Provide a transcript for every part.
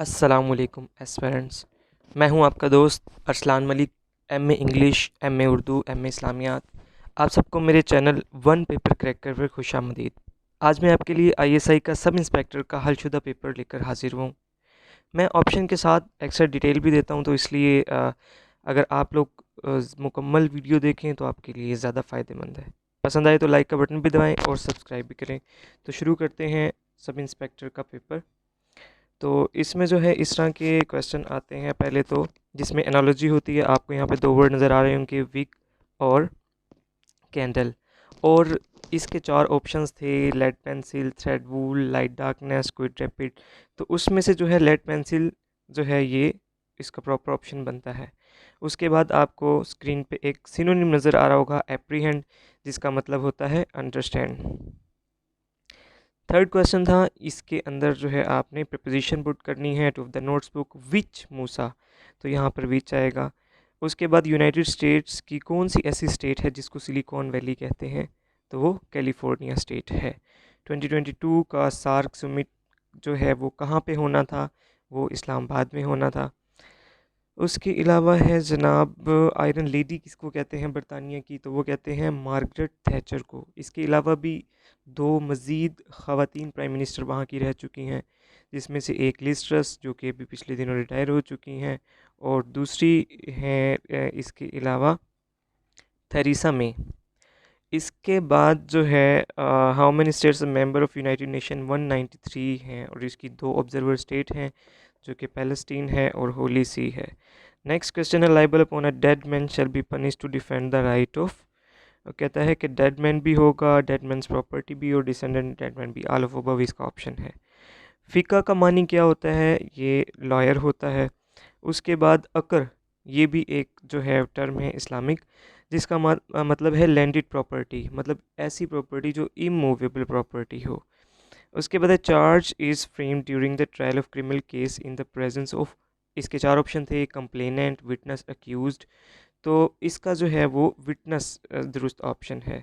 अस्सलामुअलैकुम एस्पिरेंट्स। मैं हूं आपका दोस्त Arsalan Malik, MA English, MA Urdu, MA Islamiyat. आप सबको मेरे चैनल वन पेपर क्रैकर पर खुशामदीद। आज मैं आपके लिए आईएसआई का सब इंस्पेक्टर का हलशुदा पेपर लेकर हाजिर हूं। मैं ऑप्शन के साथ एक्स्ट्रा डिटेल भी देता हूं, तो इसलिए अगर आप लोग मुकम्मल वीडियो देखें तो आपके लिए ज़्यादा फ़ायदेमंद है। पसंद आए तो लाइक का बटन भी दबाएं और सब्सक्राइब भी करें। तो शुरू करते हैं सब इंस्पेक्टर का पेपर। तो इसमें जो है इस तरह के क्वेश्चन आते हैं। पहले तो जिसमें एनालॉजी होती है, आपको यहाँ पे दो वर्ड नज़र आ रहे होंगे, विक और कैंडल। और इसके चार ऑप्शंस थे, लेड पेंसिल, थ्रेड वूल, लाइट डार्कनेस, क्विक रैपिड। तो उसमें से जो है लेड पेंसिल जो है ये इसका प्रॉपर ऑप्शन बनता है। उसके बाद आपको स्क्रीन पे एक सिनोनिम नज़र आ रहा होगा, एप्रीहेंड, जिसका मतलब होता है अंडरस्टैंड। थर्ड क्वेश्चन था, इसके अंदर जो है आपने प्रपोजिशन पुट करनी है to the notes book which Musa, तो यहाँ पर विच आएगा। उसके बाद यूनाइटेड स्टेट्स की कौन सी ऐसी स्टेट है जिसको सिलिकॉन वैली कहते हैं, तो वो कैलिफोर्निया स्टेट है। 2022 का सार्क समिट जो है वो कहाँ पे होना था, वो इस्लामाबाद में होना था। उसके अलावा है जनाब आयरन लेडी किसको कहते हैं बरतानिया की, तो वो कहते हैं मार्गरेट थैचर को। इसके अलावा भी दो मज़ीद ख़वातीन प्राइम मिनिस्टर वहाँ की रह चुकी हैं, जिसमें से एक लिज ट्रस जो कि अभी पिछले दिनों रिटायर हो चुकी हैं, और दूसरी हैं इसके अलावा थेरेसा मे। इसके बाद जो है how many states member of United nation 193 हैं, और इसकी दो ऑब्जर्वर स्टेट हैं जो कि पैलेस्टीन है और होली सी है। नेक्स्ट क्वेश्चन है, liable upon a dead man shall be punish to defend the right of. कहता है कि डेड मैन भी होगा, डेड मैन्स प्रॉपर्टी भी और डिसेंडेंट डेड मैन भी, ऑल ऑफ अबव इसका ऑप्शन है। फ़िका का मानी क्या होता है, ये लॉयर होता है। उसके बाद अकर, ये भी एक जो है टर्म है इस्लामिक, जिसका मतलब है लैंडेड प्रॉपर्टी, मतलब ऐसी प्रॉपर्टी जो इमूवेबल प्रॉपर्टी हो। उसके बाद है charge is frame during the trial of criminal case in the presence of. इसके चार ऑप्शन थे, कंप्लेनेंट, विटनेस, अक्यूज्ड। तो इसका जो है वो विटनेस दुरुस्त ऑप्शन है।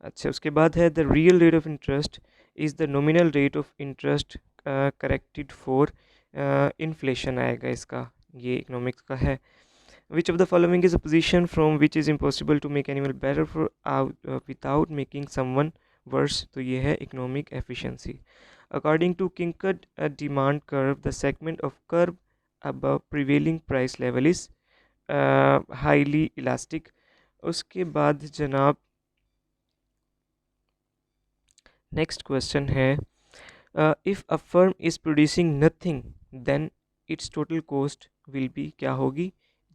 अच्छा, उसके बाद है the real rate of interest is the nominal rate of interest corrected for inflation आएगा इसका, ये इकोनॉमिक्स का है। Which of the following is a position from which is impossible to make animal better for without making someone worse, तो ये है economic efficiency. According to kinked demand curve the segment of curve above prevailing price level is highly elastic। उसके बाद जनाब next question है, if a firm is producing nothing then its total cost will be, क्या होगी,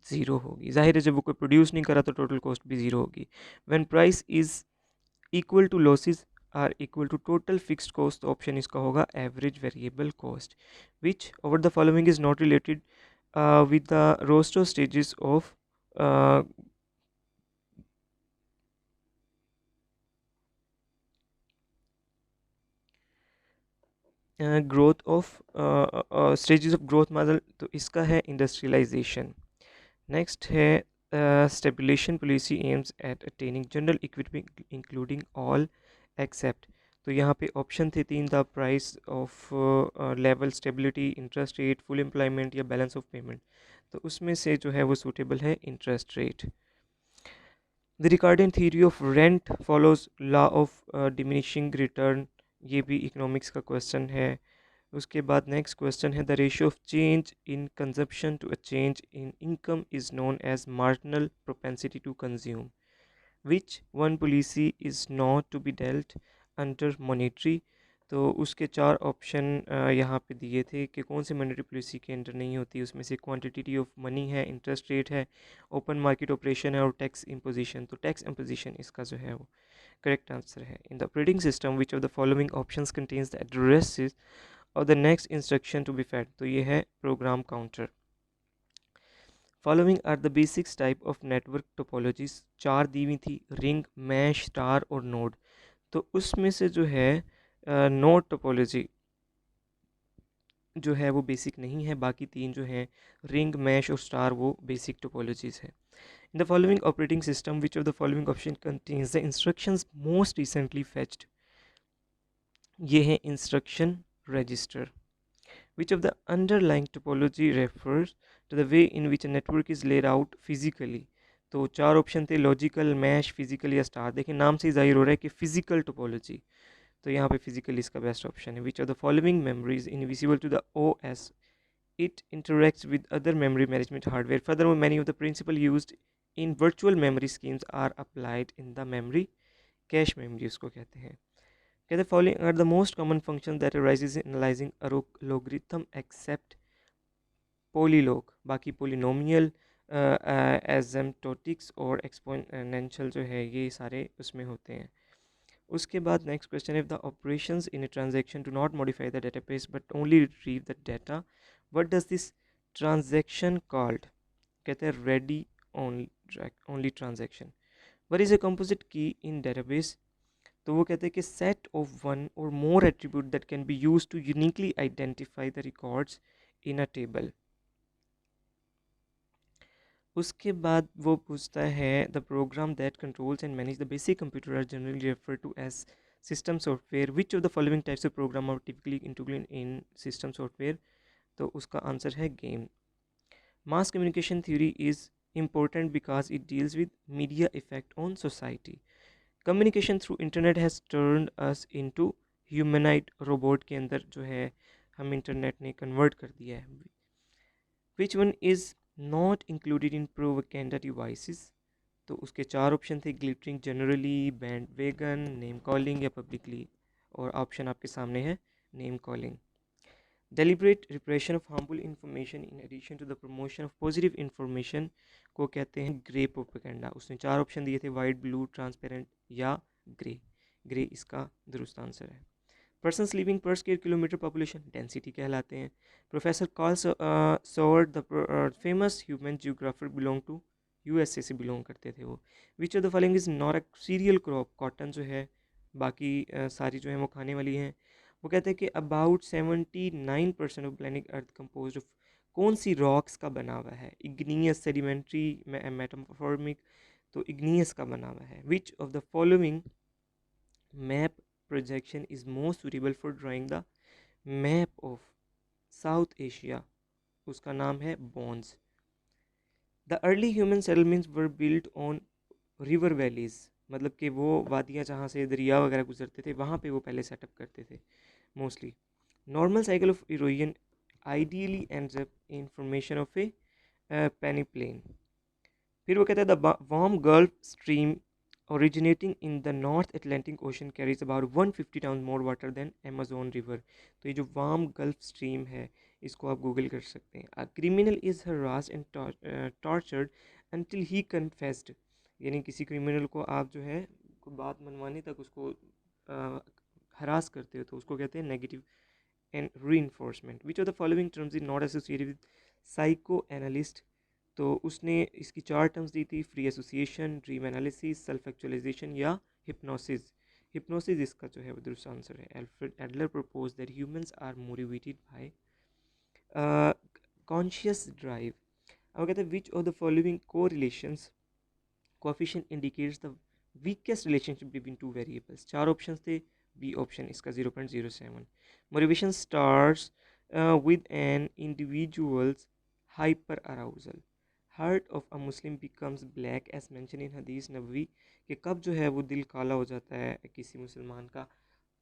zero होगी। जाहिर है जब वो कोई प्रोड्यूस नहीं करा तो टोटल कॉस्ट भी ज़ीरो होगी। When price is equal to losses are equal to total fixed cost, option इसका होगा average variable cost. Which over the following is not related with the roster stages of growth of stages of growth model, तो इसका है industrialisation. Next है stabilisation policy aims at attaining general equity including all except, तो यहाँ पे option थे तीन, the price of level, stability, interest rate, full employment या बैलेंस ऑफ पेमेंट। तो उसमें से जो है वो सूटेबल है interest rate. The recording theory of rent follows law of diminishing return, ये भी इकोनॉमिक्स का क्वेश्चन है। उसके बाद नेक्स्ट क्वेश्चन है, the ratio of change in consumption to a change in income is known as marginal propensity to consume. Which one policy is not to be dealt under monetary, तो उसके चार option यहाँ पे दिए थे कि कौन सी मॉनेटरी पॉलिसी के अंडर नहीं होती। उसमें से क्वांटिटी ऑफ मनी है, इंटरेस्ट रेट है, ओपन मार्केट ऑपरेशन है और टैक्स इम्पोजिशन। तो टैक्स इम्पोजिशन इसका जो है वो करेक्ट आंसर है। In the operating system which of the following options contains the addresses और the next instruction to be fed, तो ये है program counter. Following are the basics type of network topologies, चार दी हुई थी, रिंग, मैश, स्टार और node. तो उसमें से जो है नोड टोपोलॉजी जो है वो बेसिक नहीं है, बाकी तीन जो हैं रिंग, मैश और स्टार वो बेसिक टोपोलॉजीज है। In the following operating system which of the following option contains the instructions most recently fetched, ये है instruction register. Which of the underlying topology refers to the way in which a network is laid out physically? तो चार option थे, logical, mash, physical या star. देखिए नाम से जाहिर हो रहा है कि फिजिकल टोपोलॉजी, तो यहाँ पे फिजिकल इसका बेस्ट ऑप्शन है। Which of the following memory is invisible to the OS, it interacts with other memory management hardware. Furthermore, many of the principles used in virtual memory schemes are applied in the memory cache memory उसको कहते हैं। कहते हैं following are the most common functions that arises in analyzing a logarithm except polylog, बाकी polynomial, asymptotics और exponential जो है ये सारे उसमें होते हैं। उसके बाद next question, if the operations in a transaction do not modify the database but only retrieve the data, what does this transaction called? कहते हैं ready only transaction. What is a composite key in database? तो वो कहते हैं कि set of one और more attribute that can be use to uniquely identify the records in a table. उसके बाद वो पूछता है the program that controls and manage the basic computer are generally refer to as system software. Which of the following types of program are typically included in system software? तो उसका आंसर है game. Mass communication theory is important because it deals with media effect on society. Communication through internet has turned us into humanoid robot के अंदर जो है हम internet ने कन्वर्ट कर दिया है। Which one is not included in propaganda devices? तो उसके चार ऑप्शन थे, glittering generally, bandwagon, name calling या पब्लिकली। और ऑप्शन आपके सामने है name calling. Deliberate repression of harmful information in addition to the promotion of positive information को कहते हैं ग्रे प्रोपेगेंडा। उसने चार ऑप्शन दिए थे, वाइट, ब्लू, ट्रांसपेरेंट या ग्रे। ग्रे इसका दुरुस्त आंसर है। Persons living per square kilometre population density कहलाते हैं। Professor Carl Sauer the famous human geographer belong to USA से बिलोंग करते थे वो। Which of the following is not a cereal crop? Cotton जो है, बाकी सारी जो है वो खाने वाली हैं। वो कहते हैं कि about 79% of planet earth compose of कौन सी रॉक्स का बना हुआ है? Igneous, sedimentary, metamorphic. तो इग्नियस का बना हुआ है। Which of the following map projection is most suitable for drawing the map of South Asia? उसका नाम है bones. The early human settlements were built on river valleys, मतलब कि वो वादियाँ जहाँ से दरिया वगैरह गुजरते थे वहाँ पे वो पहले सेटअप करते थे mostly. Normal cycle of erosion ideally ends up in formation of a peneplain. फिर वो कहता है the warm Gulf Stream originating in the North Atlantic Ocean carries about 150 times more water than Amazon River। तो ये जो warm Gulf stream है इसको आप गूगल कर सकते हैं। A criminal is harassed and tortured until he confessed, यानी किसी क्रिमिनल को आप जो है बात मनवाने तक उसको हरास करते हो तो उसको कहते हैं negative and reinforcement. Which of the following terms is not associated with psychoanalyst? तो उसने इसकी चार टर्म्स दी थी, free association, dream analysis, self actualization या हिप्नोसिस। हिप्नोसिस इसका जो है वो दुरुस्त आंसर है। Alfred Adler propose that humans are motivated by conscious drive. अब कहते हैं which of the following correlations coefficient indicates the weakest relationship between two variables? चार ऑप्शंस थे, बी ऑप्शन इसका 0.07। Motivation starts with an individuals hyper arousal. Heart of a Muslim becomes black as mention in Hadith Nabawi, कि कब जो है वो दिल काला हो जाता है किसी मुसलमान का?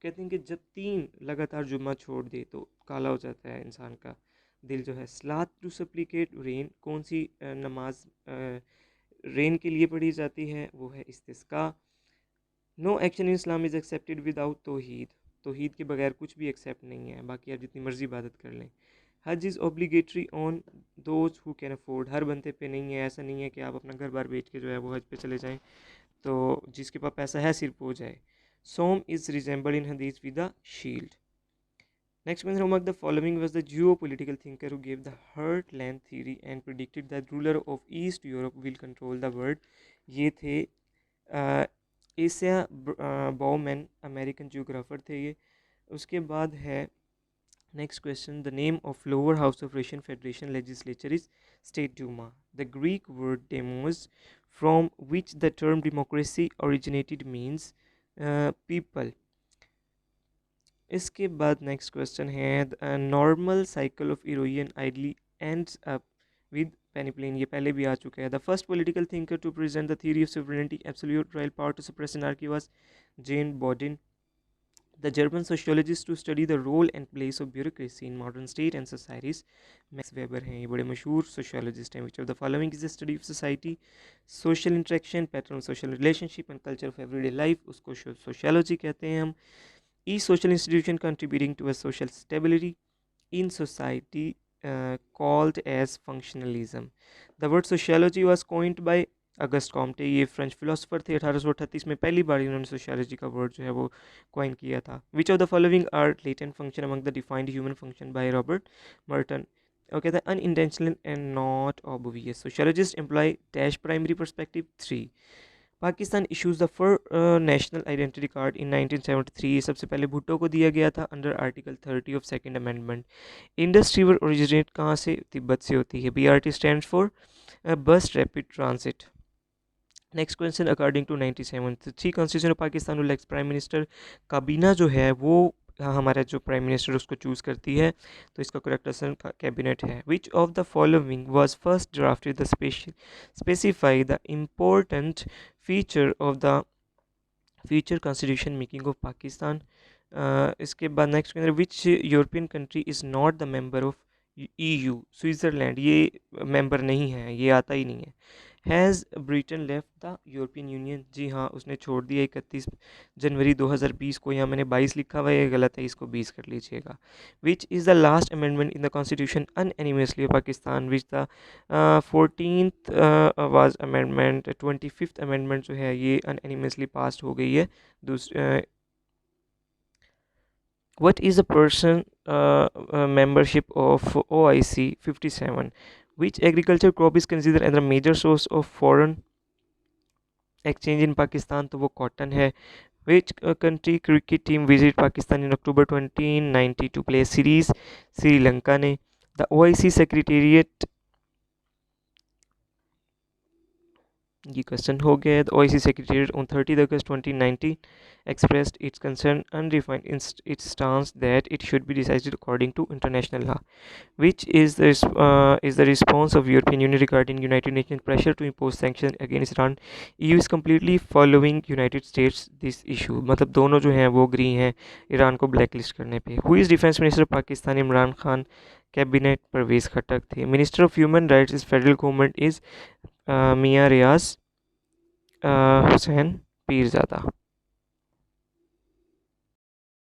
कहते हैं कि जब 3 लगातार जुम्मा छोड़ दे तो काला हो जाता है इंसान का दिल जो है। सलात टू सप्लिकेट रेन, कौन सी नमाज रेन के लिए पढ़ी जाती है? वो है इस्तिस्का। No action in Islam is accepted without तौहीद, तौहीद के बगैर कुछ भी एक्सेप्ट नहीं है, बाकी आप जितनी मर्जी इबादत कर लें। Hajj is obligatory on those who can afford, हर बंदे पे नहीं है, ऐसा नहीं है कि आप अपना घर बार बेच के जो है वो हज पे चले जाएं, तो जिसके पास पैसा है सिर्फ हो जाए। सोम इज़ रिजेंबल्ड इन हदीस with the shield. Next question, among the following was the geopolitical thinker who gave the heartland theory and predicted that ruler of East Europe will control the world? ये थे एशिया बाउमैन, अमेरिकन जियोग्राफर थे ये। उसके बाद है next question, the name of lower house of Russian Federation legislature is State Duma. The Greek word demos from which the term democracy originated means people. इसके बाद next question है normal cycle of erosion ideally ends up with peneplain, ये पहले भी आ चुका है। The first political thinker to present the theory of sovereignty absolute royal power to suppress anarchy was Jean Bodin, the German sociologist to study the role and place of bureaucracy in modern state and societies। Max Weber हैं, ये बड़े मशहूर sociologist हैं। Which of the following is the study of society, social interaction, pattern of social relationship and culture of everyday life, उसको sociology कहते हैं हम। ई social institution contributing to a social stability in society called as functionalism। The word sociology was coined by August Comte, ये French philosopher थे। 1838 में पहली बार इन्होंने सोशियोलॉजी का वर्ड जो है वो कॉइन किया था। Which of the following are latent function among the defined human function by Robert Merton. Okay, the unintentional and not obvious. Sociologist employ dash primary perspective 3। Pakistan issues the national identity card in 1973, सबसे पहले भुट्टो को दिया गया था under article 30 of second amendment. Indus river originate कहाँ से? तिब्बत से होती है। BRT stand for bus rapid transit. Next question, according to 97 constitution of Pakistan will ex prime minister, काबीना जो है वो हमारा जो प्राइम मिनिस्टर उसको चूज़ करती है, तो इसका करेक्ट आंसर कैबिनेट है। Which of the following was first drafted the specify the important feature of the future constitution making of Pakistan. इसके बाद next which European country is not the member of EU, Switzerland ये member नहीं है, ये आता ही नहीं है। Has Britain left the European Union, जी हाँ उसने छोड़ दिया 31 जनवरी 2020 को। यहाँ मैंने 22 लिखा हुआ है, ये गलत है, इसको 20 कर लीजिएगा। Which is the last amendment in the constitution unanimously of Pakistan, which the 14th was amendment. 25th amendment जो है ये अनएनिमसली पास हो गई है। What is the person membership of OIC 57? Which agriculture crop is considered as a major source of foreign exchange in Pakistan? तो वो cotton है। Which country cricket team visited Pakistan in October 2090 to play a series? Sri Lanka ने। The OIC secretariat, ये question हो गया है। OIC Secretariat on 30 August 2019 expressed its concern undefined in its stance that it should be decided according to international law. Which is the response of European Union regarding United Nations pressure to impose sanctions against Iran? EU is completely following United States this issue। मतलब दोनों जो हैं वो agree हैं Iran को blacklist करने पे। Who is Defense Minister of Pakistan? Imran Khan. Cabinet Pervez Khattak थे। Minister of human rights is federal government is Mian Riaz Hussain Pirzada.